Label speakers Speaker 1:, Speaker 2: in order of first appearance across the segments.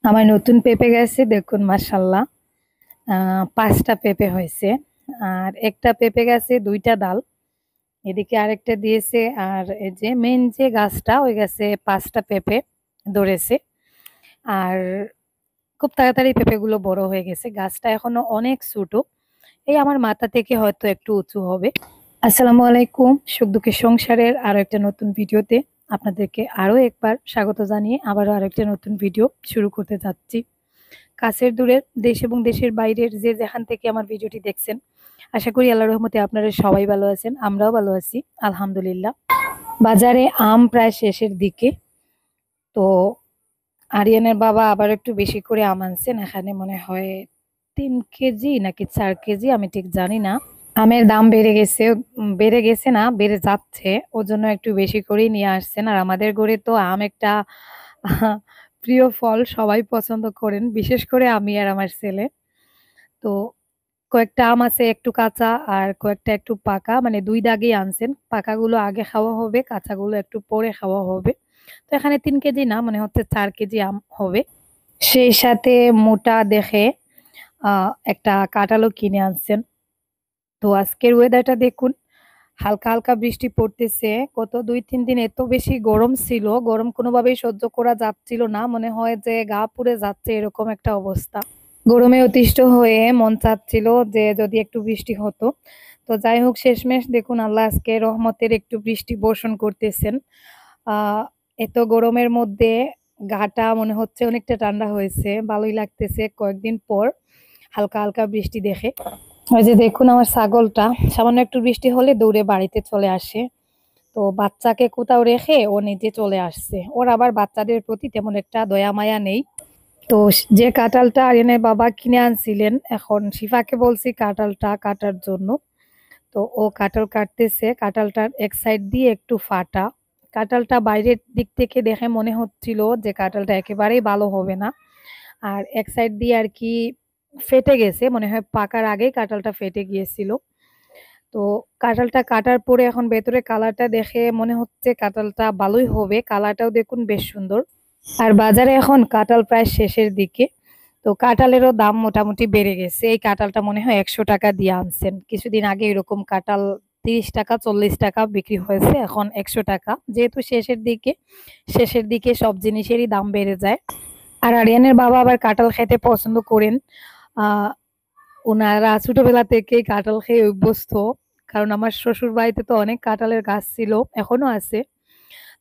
Speaker 1: আমার নতুন পেঁপে গাছে দেখুন মাশাল্লাহ ৫টা পেঁপে হয়েছে। আর একটা পেঁপে গাছে ২টা ডাল, এদিকে আরেকটা দিয়েছে। আর এই যে মেন যে গাছটা ওই গাছে ৫টা পেঁপে ধরেছে। আর খুব তাড়াতাড়ি পেঁপেগুলো বড় হয়ে গেছে। গাছটা এখনো অনেক ছোট, এই আমার মাথা থেকে হয়তো একটু উঁচু হবে। আসসালামু আলাইকুম, সুখ দুঃখের সংসারের আরো একটা নতুন ভিডিওতে আপনাদেরকে আরো একবার স্বাগত জানিয়ে আবারও আরেকটা নতুন ভিডিও শুরু করতে যাচ্ছি। কাছের দূরের দেশ এবং দেশের বাইরের যে যেখান থেকে আমার ভিডিওটি দেখছেন, আশা করি আল্লাহর রহমতে আপনারা সবাই ভালো আছেন, আমরাও ভালো আছি আলহামদুলিল্লাহ। বাজারে আম প্রায় শেষের দিকে, তো আরিয়ানের বাবা আবার একটু বেশি করে আম আনছেন। এখানে মনে হয় ৩ কেজি নাকি ৪ কেজি, আমি ঠিক জানি না। আমের দাম বেড়ে গেছে, বেড়ে গেছে না, বেড়ে যাচ্ছে। ওর জন্য একটু বেশি করেই নিয়ে আসছেন। আর আমাদের ঘরে তো আম একটা প্রিয় ফল, সবাই পছন্দ করেন, বিশেষ করে আমি আর আমার ছেলে। তো কয়েকটা আম আছে একটু কাঁচা আর কয়েকটা একটু পাকা, মানে ২ দাগেই আনছেন। পাকাগুলো আগে খাওয়া হবে, কাঁচাগুলো একটু পরে খাওয়া হবে। তো এখানে ৩ কেজি না, মনে হচ্ছে ৪ কেজি আম হবে। সেই সাথে মোটা দেখে একটা কাঁঠালও কিনে আনছেন। তো আজকের ওয়েদারটা দেখুন, হালকা হালকা বৃষ্টি পড়তেছে। গত ২-৩ দিন এত বেশি গরম ছিল, গরম কোনোভাবেই সহ্য করা যাচ্ছিল না। মনে হয় যে গা পুড়ে যাচ্ছে, এরকম একটা অবস্থা। গরমে অতিষ্ঠ হয়ে মন চাচ্ছিল যে যদি একটু বৃষ্টি হতো। তো যাই হোক, শেষমেশ দেখুন আল্লাহ আজকে রহমতের একটু বৃষ্টি বর্ষণ করতেছেন। আহ এত গরমের মধ্যে গাটা মনে হচ্ছে অনেকটা ঠান্ডা হয়েছে, ভালোই লাগতেছে কয়েকদিন পর হালকা হালকা বৃষ্টি দেখে। ওই যে দেখুন আমার ছাগলটা, সামান্য একটু বৃষ্টি হলে দৌড়ে বাড়িতে চলে আসে। তো বাচ্চাকে কোথাও রেখে ও নিজে চলে আসছে। ওর আবার বাচ্চাদের প্রতি তেমন একটা দয়া মায়া নেই। তো যে কাঁঠালটা আরিয়ানের বাবা কিনে আনছিলেন, এখন শিফাকে বলছি কাঁঠালটা কাটার জন্য। তো ও কাঁঠাল কাটতেছে, কাঁঠালটার এক সাইড দিয়ে একটু ফাটা। কাঁঠালটা বাইরের দিক থেকে দেখে মনে হচ্ছিল যে কাঁঠালটা একেবারেই ভালো হবে না। আর এক সাইড দিয়ে আর কি ফেটে গেছে, মনে হয় পাকার আগেই কাঁঠালটা ফেটে গিয়েছিল। তো কাঁঠালটা কাটার পরে এখন ভেতরে কালারটা দেখে মনে হচ্ছে কাঁঠালটা ভালোই হবে, কালারটাও দেখুন বেশ সুন্দর। আর বাজারে এখন কাঁঠাল প্রায় শেষের দিকে, তো কাঁঠালেরও দাম মোটামুটি বেড়ে গেছে। এই কাঁঠালটা মনে হয় ১০০ টাকা দিয়ে আনছেন, কিছুদিন আগে এরকম কাঁঠাল ৩০ টাকা ৪০ টাকা বিক্রি হয়েছে, এখন ১০০ টাকা। যেহেতু শেষের দিকে সব জিনিসেরই দাম বেড়ে যায়। আর আরিয়ানের বাবা আবার কাঁঠাল খেতে পছন্দ করেন। আহ ওনারা ছোটবেলা থেকেই কাঁঠাল খেয়ে অভ্যস্ত, কারণ আমার শ্বশুর বাড়িতে তো অনেক কাঁঠালের গাছ ছিল, এখনো আছে।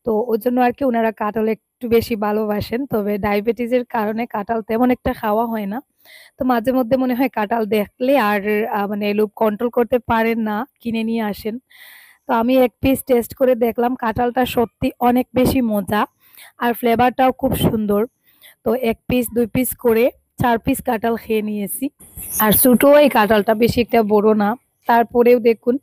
Speaker 1: তো ওর জন্য আর কি ওনারা কাঁঠাল একটু বেশি ভালোবাসেন। তবে ডায়াবেটিসের কারণে কাঁঠাল তেমন একটা খাওয়া হয় না। তো মাঝে মধ্যে মনে হয় কাঁঠাল দেখলে আর মানে লোভ কন্ট্রোল করতে পারেন না, কিনে নিয়ে আসেন। তো আমি এক পিস টেস্ট করে দেখলাম, কাঁঠালটা সত্যি অনেক বেশি মজা আর ফ্লেভারটাও খুব সুন্দর। তো ১ পিস ২ পিস করে ৪ পিস কাঁঠাল খেয়ে নিয়েছি। আর ছোটো এই কাঁঠালটা, বেশি একটা বড় না। তারপরেও দেখুন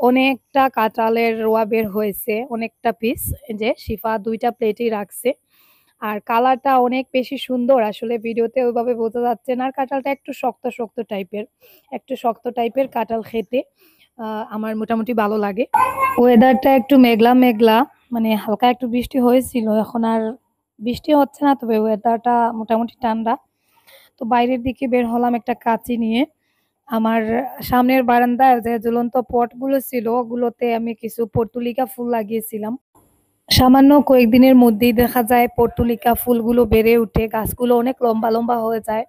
Speaker 1: অনেকটা কাঁঠালের রোয়া বের হয়েছে, অনেকটা পিস। এই যে শিফা ২টা প্লেটেই রাখছে। আর কালারটা অনেক বেশি সুন্দর, আসলে ভিডিওতে ওইভাবে বোঝা যাচ্ছে না। আর কাঁঠালটা একটু শক্ত শক্ত টাইপের, একটু শক্ত টাইপের কাঁঠাল খেতে আমার মোটামুটি ভালো লাগে। ওয়েদারটা একটু মেঘলা মেঘলা, মানে হালকা একটু বৃষ্টি হয়েছিল, এখন আর বৃষ্টি হচ্ছে না, তবে ওয়েদারটা মোটামুটি ঠান্ডা। তো বাইরের দিকে বের হলাম একটা কাঁচি নিয়ে। আমার সামনের বারান্দায় যে ঝুলন্ত পটগুলো ছিল, ওগুলোতে আমি কিছু পর্তুলিকা ফুল লাগিয়েছিলাম। সামান্য কয়েকদিনের মধ্যেই দেখা যায় পর্তুলিকা ফুলগুলো বেড়ে উঠে গাছগুলো অনেক লম্বা লম্বা হয়ে যায়।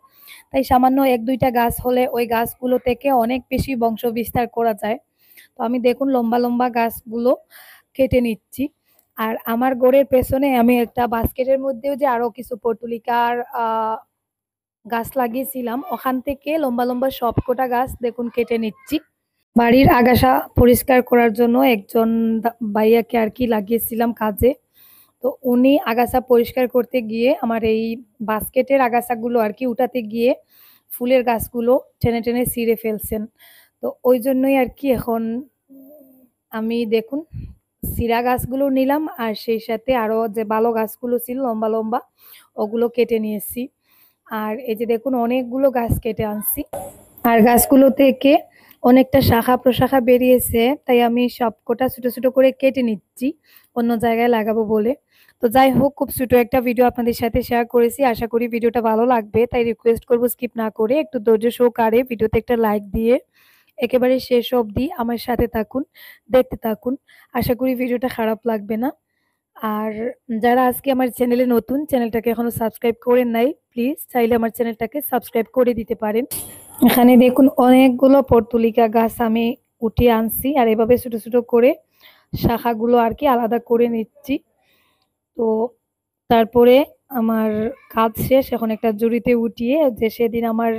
Speaker 1: তাই সামান্য ১-২টা গাছ হলে ওই গাছগুলো থেকে অনেক বেশি বংশ বিস্তার করা যায়। তো আমি দেখুন লম্বা লম্বা গাছগুলো কেটে নিচ্ছি। আর আমার ঘরের পেছনে আমি একটা বাস্কেটের মধ্যেও যে আরো কিছু পর্তুলিকার গাছ লাগিয়েছিলাম, ওখান থেকে লম্বা লম্বা সবকটা গাছ দেখুন কেটে নিচ্ছি। বাড়ির আগাছা পরিষ্কার করার জন্য একজন ভাইয়াকে আর কি লাগিয়েছিলাম কাজে। তো উনি আগাছা পরিষ্কার করতে গিয়ে আমার এই বাস্কেটের আগাছাগুলো আর কি উঠাতে গিয়ে ফুলের গাছগুলো টেনে টেনে ছিঁড়ে ফেলছেন। তো ওই জন্যই আর কি এখন আমি দেখুন চিরা গাছগুলো নিলাম, আর সেই সাথে আরো যে ভালো গাছগুলো ছিল লম্বা লম্বা, ওগুলো কেটে নিয়েছি। আর এই যে দেখুন অনেকগুলো গাছ কেটে আনছি। আর গাছগুলো থেকে অনেকটা শাখা প্রশাখা বেরিয়েছে, তাই আমি সবকটা ছোট ছোট করে কেটে নিচ্ছি অন্য জায়গায় লাগাবো বলে। তো যাই হোক, খুব ছোট একটা ভিডিও আপনাদের সাথে শেয়ার করেছি। আশা করি ভিডিওটা ভালো লাগবে, তাই রিকোয়েস্ট করব স্কিপ না করে একটু ধৈর্য সহকারে ভিডিওতে একটা লাইক দিয়ে একেবারে শেষ অবধি আমার সাথে থাকুন, দেখতে থাকুন। আশা করি ভিডিওটা খারাপ লাগবে না। আর যারা আজকে আমার চ্যানেলে নতুন, চ্যানেলটাকে এখনো সাবস্ক্রাইব করেন নাই, প্লিজ চাইলে আমার চ্যানেলটাকে সাবস্ক্রাইব করে দিতে পারেন। এখানে দেখুন অনেকগুলো পর্তুলিকা গাছ আমি উঠিয়ে আনছি, আর এভাবে ছোট ছোট করে শাখাগুলো আর কি আলাদা করে নিচ্ছি। তো তারপরে আমার কাজ শেষ, এখন একটা ঝুড়িতে উঠিয়ে যে সেদিন আমার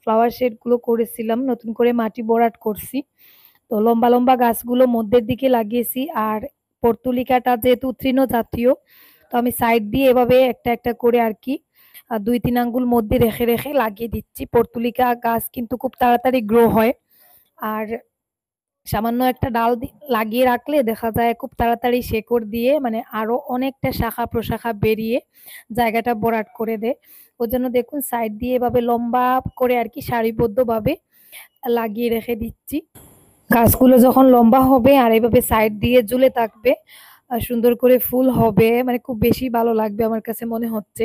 Speaker 1: ফ্লাওয়ার শেডগুলো করেছিলাম, নতুন করে মাটি ভরাট করছি। তো লম্বা লম্বা গাছগুলো মধ্যের দিকে লাগিয়েছি, আর পর্তুলিকাটা যেহেতু তৃণ জাতীয়, তো আমি সাইড দিয়ে এভাবে একটা একটা করে আর কি 2-3 আঙ্গুল মধ্যে রেখে রেখে লাগিয়ে দিচ্ছি। পর্তুলিকা গাছ কিন্তু খুব তাড়াতাড়ি গ্রো হয়, আর সামান্য একটা ডাল লাগিয়ে রাখলে দেখা যায় খুব তাড়াতাড়ি শেকড় দিয়ে মানে আরো অনেকটা শাখা প্রশাখা বেরিয়ে জায়গাটা ভরাট করে দেয়। ওর জন্য দেখুন সাইড দিয়ে এভাবে লম্বা করে আর কি সারিবদ্ধভাবে লাগিয়ে রেখে দিচ্ছি। গাছগুলো যখন লম্বা হবে আর এভাবে সাইড দিয়ে ঝুলে থাকবে, সুন্দর করে ফুল হবে, মানে খুব বেশি ভালো লাগবে আমার কাছে মনে হচ্ছে।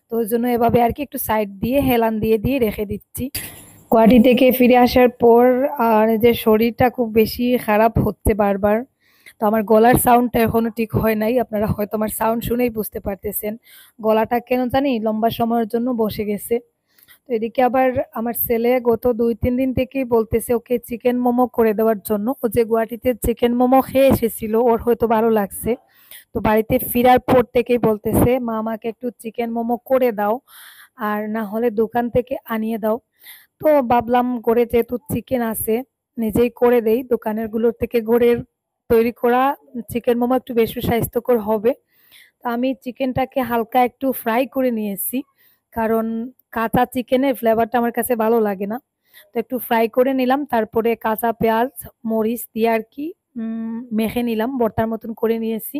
Speaker 1: তো ওই জন্য এভাবে আর কি একটু সাইড দিয়ে হেলান দিয়ে দিয়ে রেখে দিচ্ছি। গুয়াহাটি থেকে ফিরে আসার পর আর যে শরীরটা খুব বেশি খারাপ হচ্ছে বারবার। তো আমার গলার সাউন্ডটা এখনো ঠিক হয় নাই, আপনারা হয়তো আমার সাউন্ড শুনেই বুঝতে পারতেছেন। গলাটা কেন জানি লম্বা সময়ের জন্য বসে গেছে। তো এদিকে আবার আমার ছেলে গত 2-3 দিন থেকেই বলতেছে ওকে চিকেন মোমো করে দেওয়ার জন্য। ও যে গুয়াহাটিতে চিকেন মোমো খেয়ে এসেছিল, ওর হয়তো ভালো লাগছে। তো বাড়িতে ফেরার পর থেকেই বলতেছে মা আমাকে একটু চিকেন মোমো করে দাও, আর না হলে দোকান থেকে আনিয়ে দাও। তো ভাবলাম ঘরে যেহেতু চিকেন আছে নিজেই করে দেই, দোকানের গুলোর থেকে ঘরের তৈরি করা চিকেন মোমো একটু বেশি স্বাস্থ্যকর হবে। তো আমি চিকেনটাকে হালকা একটু ফ্রাই করে নিয়েছি, কারণ কাঁচা চিকেনের ফ্লেভারটা আমার কাছে ভালো লাগে না। তো একটু ফ্রাই করে নিলাম, তারপরে কাঁচা পেঁয়াজ মরিচ দিয়ে আর কি মেখে নিলাম, ভর্তার মতন করে নিয়েছি।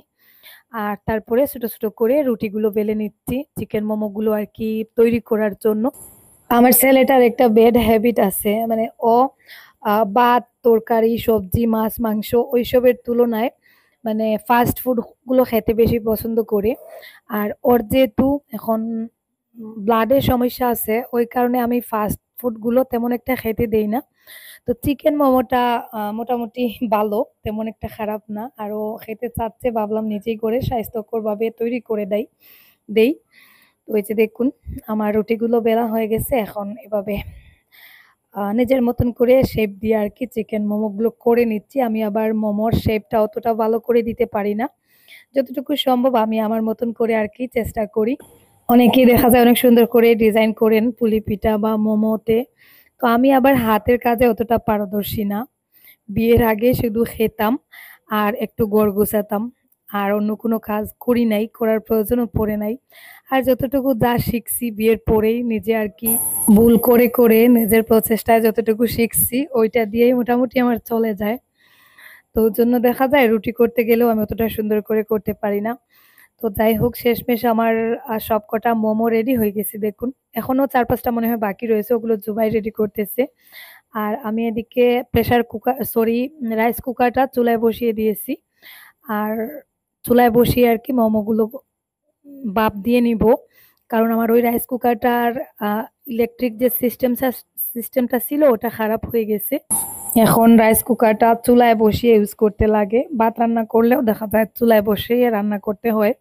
Speaker 1: আর তারপরে ছোট ছোট করে রুটিগুলো বেলে নিচ্ছি চিকেন মোমোগুলো আর কি তৈরি করার জন্য। আমার ছেলেটার একটা ব্যাড হ্যাবিট আছে, মানে ও ভাত তরকারি সবজি মাছ মাংস ওইসবের তুলনায় মানে ফাস্ট ফুড গুলো খেতে বেশি পছন্দ করে। আর ওর যেহেতু এখন ব্লাডের সমস্যা আছে, ওই কারণে আমি ফাস্ট ফুড গুলো তেমন একটা খেতে দেই না। তো চিকেন মোমোটা মোটামুটি ভালো, তেমন একটা খারাপ না। আর ও খেতে চাচ্ছে, ভাবলাম নিজেই করে স্বাস্থ্যকর ভাবে তৈরি করে দেই। তো এই যে দেখুন আমার রুটিগুলো বেলা হয়ে গেছে, এখন এভাবে নিজের মতন করে শেপ দিয়ে আর কি চিকেন মোমোগুলো করে নিচ্ছি। আমি আবার মোমোর শেপটা অতটা ভালো করে দিতে পারি না, যতটুকু সম্ভব আমি আমার মতন করে আর কি চেষ্টা করি। অনেকেই দেখা যায় অনেক সুন্দর করে ডিজাইন করেন পুলি পিঠা বা মোমোতে, তো আমি আবার হাতের কাজে অতটা পারদর্শী না। বিয়ের আগে শুধু খেতাম আর একটু ঘর গোছাতাম, আর অন্য কোনো কাজ করি নাই, করার প্রয়োজনও পড়ে নাই। আর যতটুকু যা শিখছি বিয়ের পরেই নিজে আর কি ভুল করে করে নিজের প্রচেষ্টায় যতটুকু শিখছি ওইটা দিয়েই মোটামুটি আমার চলে যায়। তো ওর জন্য দেখা যায় রুটি করতে গেলেও আমি অতটা সুন্দর করে করতে পারি না। তো যাই হোক, শেষমেশ আমার সবকটা মোমো রেডি হয়ে গেছে দেখুন। এখনো 4-5টা মনে হয় বাকি রয়েছে, ওগুলো জুবাই রেডি করতেছে। আর আমি এদিকে রাইস কুকারটা চুলায় বসিয়ে দিয়েছি। আর চুলায় বসিয়ে আর কি মোমোগুলো ভাপ দিয়ে নিব, কারণ আমার ওই রাইস কুকারটার ইলেকট্রিক যে সিস্টেমটা ছিল ওটা খারাপ হয়ে গেছে। এখন রাইস কুকারটা চুলায় বসিয়ে ইউজ করতে লাগে, ভাত রান্না করলেও দেখা যায় চুলায় বসিয়ে রান্না করতে হয়।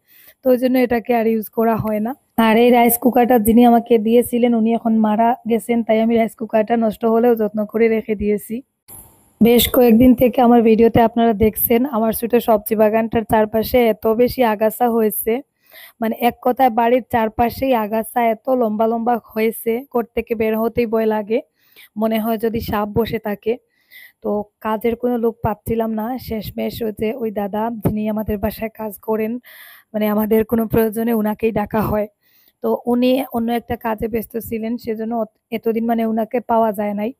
Speaker 1: তো ওই জন্য এটাকে আর ইউজ করা হয় না। আর এই রাইস কুকারটা যিনি আমাকে দিয়েছিলেন উনি এখন মারা গেছেন, তাই আমি রাইস কুকারটা নষ্ট হলেও যত্ন করে রেখে দিয়েছি। বেশ কয়েকদিন থেকে আমার ভিডিওতে আপনারা দেখছেন আমার ছোট সবজি বাগানটার চারপাশে এত বেশি আগাছা হয়েছে, মানে এক কথায় বাড়ির চারপাশেই আগাছা এত লম্বা লম্বা হয়েছে, ঘর থেকে বের হতেই ভয় লাগে, মনে হয় যদি সাপ বসে থাকে। তো কাজের কোনো লোক পাচ্ছিলাম না, শেষমেশ ওই যে ওই দাদা যিনি আমাদের বাসায় কাজ করেন, মানে আমাদের কোনো প্রয়োজনে উনাকেই ডাকা হয়। তো উনি অন্য একটা কাজে ব্যস্ত ছিলেন, সেজন্য এতদিন মানে উনাকে পাওয়া যায় নাই।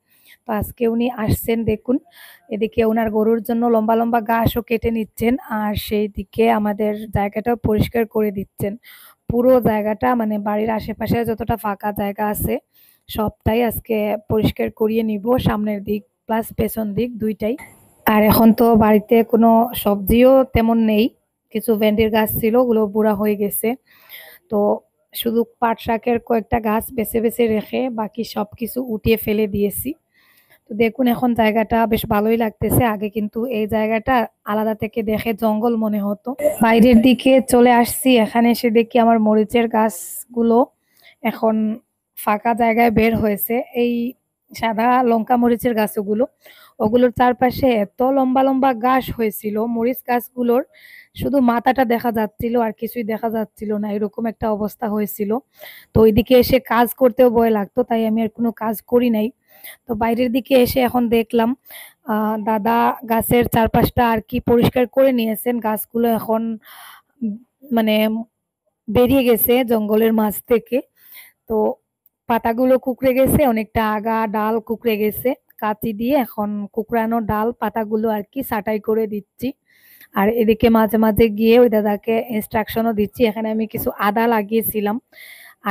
Speaker 1: তো আজকে উনি আসছেন দেখুন। এদিকে ওনার গরুর জন্য লম্বা লম্বা ঘাসও কেটে নিচ্ছেন, আর সেই দিকে আমাদের জায়গাটাও পরিষ্কার করে দিচ্ছেন। পুরো জায়গাটা মানে বাড়ির আশেপাশে যতটা ফাঁকা জায়গা আছে সবটাই আজকে পরিষ্কার করিয়ে নিব, সামনের দিক প্লাস পেছন দিক দুইটাই। আর এখন তো বাড়িতে কোনো সবজিও তেমন নেই, কিছু ভেন্ডির গাছ ছিল, ওগুলো বুড়া হয়ে গেছে। তো শুধু পাট শাকের কয়েকটা গাছ বেছে বেছে রেখে বাকি সবকিছু উঠিয়ে ফেলে দিয়েছি। তো দেখুন এখন জায়গাটা বেশ ভালোই লাগতেছে। আগে কিন্তু এই জায়গাটা আলাদা থেকে দেখে জঙ্গল মনে হতো। বাইরের দিকে চলে আসছি, এখানে এসে দেখি আমার মরিচের গাছগুলো এখন ফাঁকা জায়গায় বের হয়েছে। এই সাদা লঙ্কা মরিচের গাছ ওগুলোর চারপাশে এত লম্বা লম্বা গাছ হয়েছিল মরিচ গাছগুলোর, শুধু মাথাটা দেখা যাচ্ছিল আর কিছুই দেখা যাচ্ছিল না, এরকম একটা অবস্থা হয়েছিল। তো ওইদিকে এসে কাজ করতেও ভয় লাগতো, তাই আমি আর কোনো কাজ করি নাই। তো বাইরের দিকে এসে এখন দেখলাম দাদা গাছের চারপাশটা আর কি পরিষ্কার করে নিয়েছেন। গাছগুলো এখন মানে বেরিয়ে গেছে জঙ্গলের মাঝ থেকে। তো পাতাগুলো কুঁকড়ে গেছে, অনেকটা আগা ডাল কুঁকড়ে গেছে। কাঁচি দিয়ে এখন কুঁকড়ানো ডাল পাতাগুলো আর কি ছাঁটাই করে দিচ্ছি। আর এদিকে মাঝে মাঝে গিয়ে ওই দাদাকে ইনস্ট্রাকশনও দিচ্ছি। এখানে আমি কিছু আদা লাগিয়েছিলাম,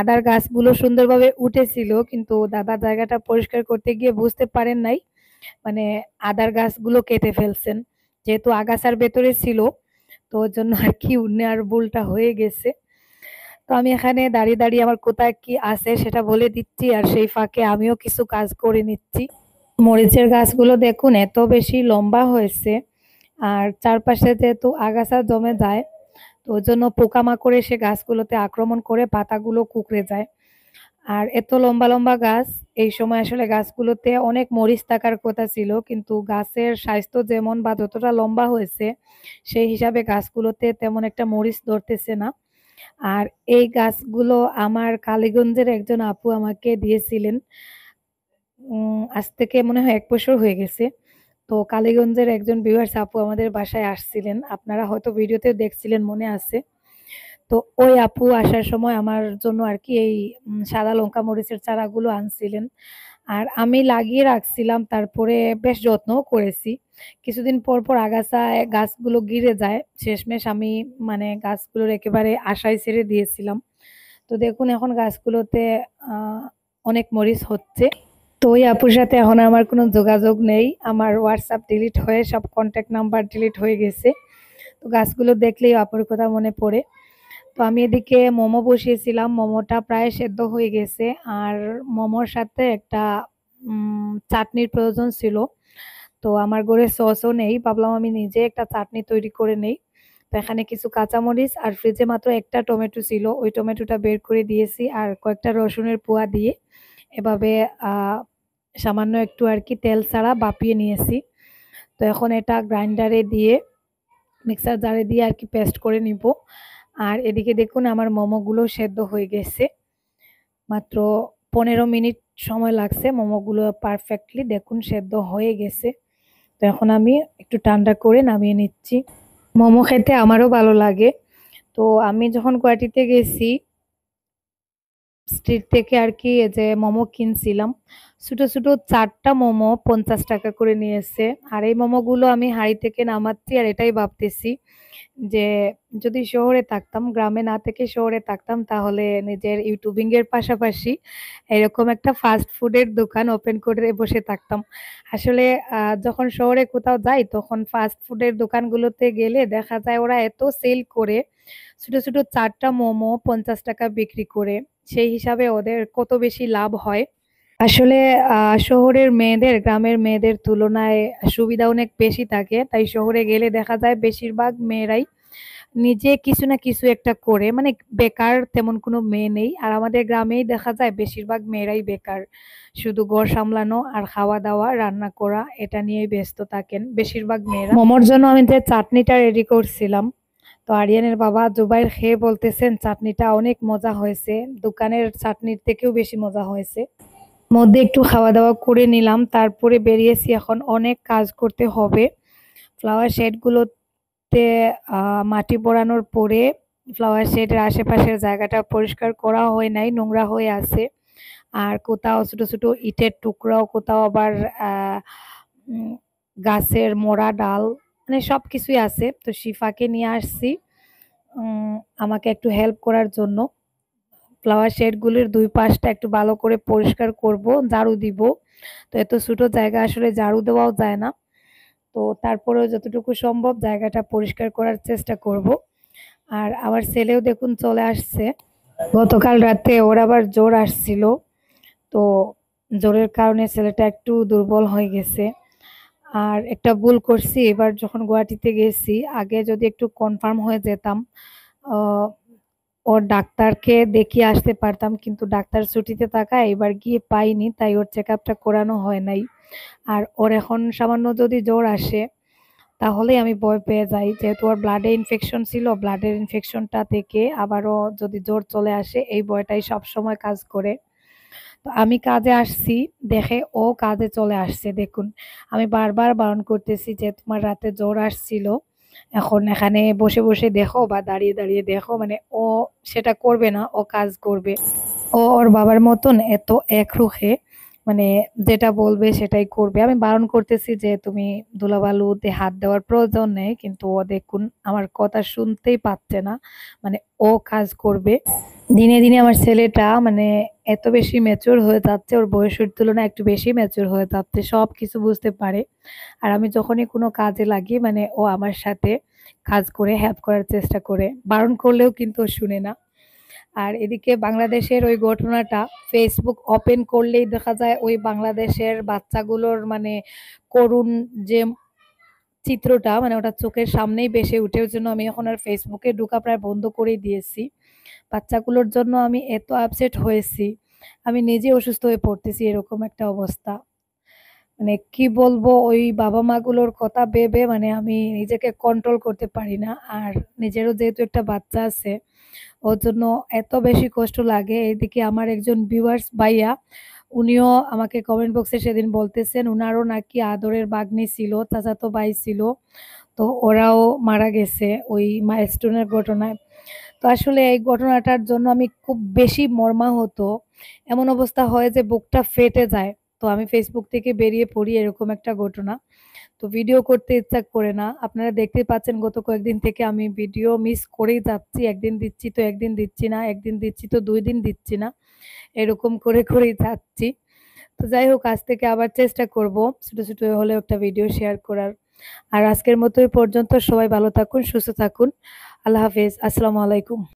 Speaker 1: আদার গাছগুলো সুন্দরভাবে উঠেছিল, কিন্তু দাদা জায়গাটা পরিষ্কার করতে গিয়ে বুঝতে পারেন নাই, মানে আদার গাছগুলো কেটে ফেলছেন। যেহেতু আগাছার ভেতরে ছিল, তো ওর জন্য আর কি নেওয়ার ভুলটা হয়ে গেছে। তো আমি এখানে দাঁড়িয়ে দাঁড়িয়ে আমার কোথায় কি আছে সেটা বলে দিচ্ছি, আর সেই ফাঁকে আমিও কিছু কাজ করে নিচ্ছি। মরিচের গাছগুলো দেখুন এত বেশি লম্বা হয়েছে, আর চারপাশে যেহেতু আগাছা জমে যায়, তো ওই জন্য পোকামাকড় এসে গাছগুলোতে আক্রমণ করে পাতাগুলো কুঁকড়ে যায়। আর এত লম্বা লম্বা গাছ, এই সময় আসলে গাছগুলোতে অনেক মরিচ থাকার কথা ছিল, কিন্তু গাছের স্বাস্থ্য যেমন বা যতটা লম্বা হয়েছে সেই হিসাবে গাছগুলোতে তেমন একটা মরিচ ধরতেছে না। আর এই গাছগুলো আমার কালীগঞ্জের একজন আপু আমাকে দিয়েছিলেন। আজ থেকে মনে হয় ১ বছর হয়ে গেছে। তো কালীগঞ্জের একজন ভিউয়ার্স আপু আমাদের বাসায় আসছিলেন। আপনারা হয়তো ভিডিওতে দেখছিলেন, মনে আছে। তো ওই আপু আসার সময় আমার জন্য আরকি এই সাদা লঙ্কা মরিচের চারাগুলো আনছিলেন। আর আমি লাগিয়ে রাখছিলাম, তারপরে বেশ যত্নও করেছি। কিছুদিন পর, পর আগাছায় গাছগুলো গিরে যায়। শেষমেশ আমি মানে গাছগুলোর একেবারে আশায় ছেড়ে দিয়েছিলাম। তো দেখুন এখন গাছগুলোতে আ অনেক মরিচ হচ্ছে। তো ওই আপুর সাথে এখন আমার কোনো যোগাযোগ নেই। আমার WhatsApp ডিলিট হয়ে সব কনট্যাক্ট নাম্বার ডিলিট হয়ে গেছে। তো গাছগুলো দেখলেই আপুর কথা মনে পড়ে। তো আমি এদিকে মোমো বসিয়েছিলাম, মোমোটা প্রায় সেদ্ধ হয়ে গেছে। আর মোমোর সাথে একটা চাটনির প্রয়োজন ছিল। তো আমার ঘরে সসও নেই, ভাবলাম আমি নিজে একটা চাটনি তৈরি করে নেই। তো এখানে কিছু কাঁচামরিচ আর ফ্রিজে মাত্র একটা টমেটো ছিল, ওই টমেটোটা বের করে দিয়েছি আর কয়েকটা রসুনের কোয়া দিয়ে এভাবে সামান্য একটু আর কি তেল ছাড়া ভাপিয়ে নিয়েছি। তো এখন এটা গ্রাইন্ডারে দিয়ে মিক্সার জারে দিয়ে আর কি পেস্ট করে নিব। আর এদিকে দেখুন আমার মোমোগুলো সেদ্ধ হয়ে গেছে, মাত্র ১৫ মিনিট সময় লাগছে। মোমোগুলো পারফেক্টলি দেখুন সেদ্ধ হয়ে গেছে। তো এখন আমি একটু ঠান্ডা করে নামিয়ে নিচ্ছি। মোমো খেতে আমারও ভালো লাগে। তো আমি যখন গুয়াহাটিতে গেছি স্ট্রিট থেকে আর কি এই যে মোমো কিনছিলাম, ছোট ছোট ৪টা মোমো ৫০ টাকা করে নিয়েছে। আর এই মোমোগুলো আমি হাঁড়ি থেকে নামাচ্ছি আর এটাই ভাবতেছি যে যদি শহরে থাকতাম, গ্রামে না থেকে শহরে থাকতাম, তাহলে নিজের ইউটিউবিং এর পাশাপাশি এরকম একটা ফাস্ট ফুডের দোকান ওপেন করে বসে থাকতাম। আসলে যখন শহরে কোথাও যাই তখন ফাস্ট ফুডের দোকানগুলোতে গেলে দেখা যায় ওরা এত সেল করে, ছোট ছোট ৪টা মোমো ৫০ টাকা বিক্রি করে। সেই হিসাবে ওদের কত বেশি লাভ হয়। আসলে শহরের মেয়েদের গ্রামের মেয়েদের তুলনায় সুবিধা অনেক বেশি থাকে। তাই শহরে গেলে দেখা যায় বেশিরভাগ মেয়েরাই নিজে কিছু না কিছু একটা করে, মানে বেকার তেমন কোনো মেয়ে নেই। আর আমাদের গ্রামেই দেখা যায় বেশিরভাগ মেয়েরাই বেকার। শুধু ঘর সামলানো আর খাওয়া-দাওয়া, রান্না করা এটা নিয়েই ব্যস্ত থাকেন বেশিরভাগ মেয়েরা। মোমোর জন্য আমি যে চাটনিটা রেডি করছিলাম, তো আরিয়ানের বাবা জুবাইর খেয়ে বলতেছেন চাটনিটা অনেক মজা হয়েছে। দোকানের চাটনির থেকেও বেশি মজা হয়েছে। মধ্যে একটু খাওয়া-দাওয়া করে নিলাম। তারপরে বেরিয়েছি, এখন অনেক কাজ করতে হবে। ফ্লাওয়ার শেডগুলোতে মাটি পড়ানোর পরে ফ্লাওয়ার শেডের আশেপাশের জায়গাটা পরিষ্কার করা হয় নাই, নোংরা হয়ে আছে। আর কোথাও ছোট ছোট ইটের টুকরাও, কোথাও আবার আ উম গাছের মরা ডাল, মানে সবকিছুই আছে। তো শিফাকে নিয়ে আসছি আমাকে একটু হেল্প করার জন্য। ফ্লাওয়ার শেডগুলির ২ পাশটা একটু ভালো করে পরিষ্কার করব, ঝাড়ু দিব। তো এত ছোট জায়গা আসলে ঝাড়ু দেওয়াও যায় না। তো তারপরেও যতটুকু সম্ভব জায়গাটা পরিষ্কার করার চেষ্টা করব। আর আমার ছেলেও দেখুন চলে আসছে। গতকাল রাতে ওর আবার জ্বর আসছিল, তো জ্বরের কারণে ছেলেটা একটু দুর্বল হয়ে গেছে। আর একটা ভুল করছি, এবার যখন গুয়াহাটিতে গেছি আগে যদি একটু কনফার্ম হয়ে যেতাম, আহ, ওর ডাক্তারকে দেখিয়ে আসতে পারতাম, কিন্তু ডাক্তার ছুটিতে থাকায় এবার গিয়ে পাইনি, তাই ওর চেক আপটা করানো হয় নাই। আর ওর এখন সামান্য যদি জ্বর আসে তাহলেই আমি ভয় পেয়ে যাই, যেহেতু ওর ব্লাডে ইনফেকশন ছিল, ব্লাডের ইনফেকশনটা থেকে আবারও যদি জ্বর চলে আসে এই ভয়টাই সব সময় কাজ করে। তো আমি কাজে আসছি দেখে ও কাজে চলে আসছে দেখুন। আমি বারবার বারণ করতেছি যে তোমার রাতে জ্বর আসছিল, এখন এখানে বসে বসে দেখো বা দাঁড়িয়ে দাঁড়িয়ে দেখো, মানে ও সেটা করবে না, ও কাজ করবে। ও ওর বাবার মতন এত একরুখে, মানে যেটা বলবে সেটাই করবে। আমি বারণ করতেছি যে তুমি ধুলাবালুতে হাত দেওয়ার প্রয়োজন নেই, কিন্তু ও দেখুন আমার কথা শুনতেই পাচ্ছে না, মানে ও কাজ করবে। দিনে দিনে আমার ছেলেটা মানে এত বেশি ম্যাচিওর হয়ে যাচ্ছে, ওর বয়সের তুলনায় একটু বেশি ম্যাচিওর হয়ে যাচ্ছে, সব কিছু বুঝতে পারে। আর আমি যখনই কোনো কাজে লাগি মানে ও আমার সাথে কাজ করে হেল্প করার চেষ্টা করে, বারণ করলেও কিন্তু ও শুনে না। আর এদিকে বাংলাদেশের ওই ঘটনাটা ফেসবুক ওপেন করলেই দেখা যায় ওই বাংলাদেশের বাচ্চাগুলোর মানে করুণ যে চিত্রটা, মানে ওটা চোখের সামনেই ভেসে উঠে। ওই জন্য আমি এখন আর ফেসবুকে ঢোকা প্রায় বন্ধ করেই দিয়েছি। বাচ্চাগুলোর জন্য আমি এত আপসেট হয়েছি, আমি নিজে অসুস্থ হয়ে পড়তেছি, এরকম একটা অবস্থা। মানে কি বলবো, ওই বাবা মা গুলোর কথা ভেবে মানে আমি নিজেকে কন্ট্রোল করতে পারি না। আর নিজেরও যেহেতু একটা বাচ্চা আছে, ওর জন্য এত বেশি কষ্ট লাগে। এদিকে আমার একজন ভিউয়ার্স ভাইয়া, উনিও আমাকে কমেন্ট বক্সে সেদিন বলতেছেন উনারও নাকি আদরের ভাগ্নি ছিল, চাচাতো ভাই ছিল, তো ওরাও মারা গেছে ওই মাইলস্টোনের ঘটনায়। তো আসলে এই ঘটনাটার জন্য আমি খুব বেশি মর্মাহত। এমন অবস্থা হয় যে বুকটা ফেটে যায়। তো আমি ফেসবুক থেকে বেরিয়ে পড়ি, এরকম একটা ঘটনা। তো ভিডিও করতে ইচ্ছা করে না। আপনারা দেখতেই পাচ্ছেন গত কয়েকদিন থেকে আমি ভিডিও মিস করেই যাচ্ছি। একদিন দিচ্ছি তো একদিন দিচ্ছি না, একদিন দিচ্ছি তো ২ দিন দিচ্ছি না। এরকম করে করেই যাচ্ছি। তো যাই হোক, আজ থেকে আবার চেষ্টা করব ছোট, ছোট হলেও একটা ভিডিও শেয়ার করার। আর আজকের মতো এই পর্যন্ত। সবাই ভালো থাকুন, সুস্থ থাকুন। আল্লাহ হাফেজ। আসসালামু আলাইকুম।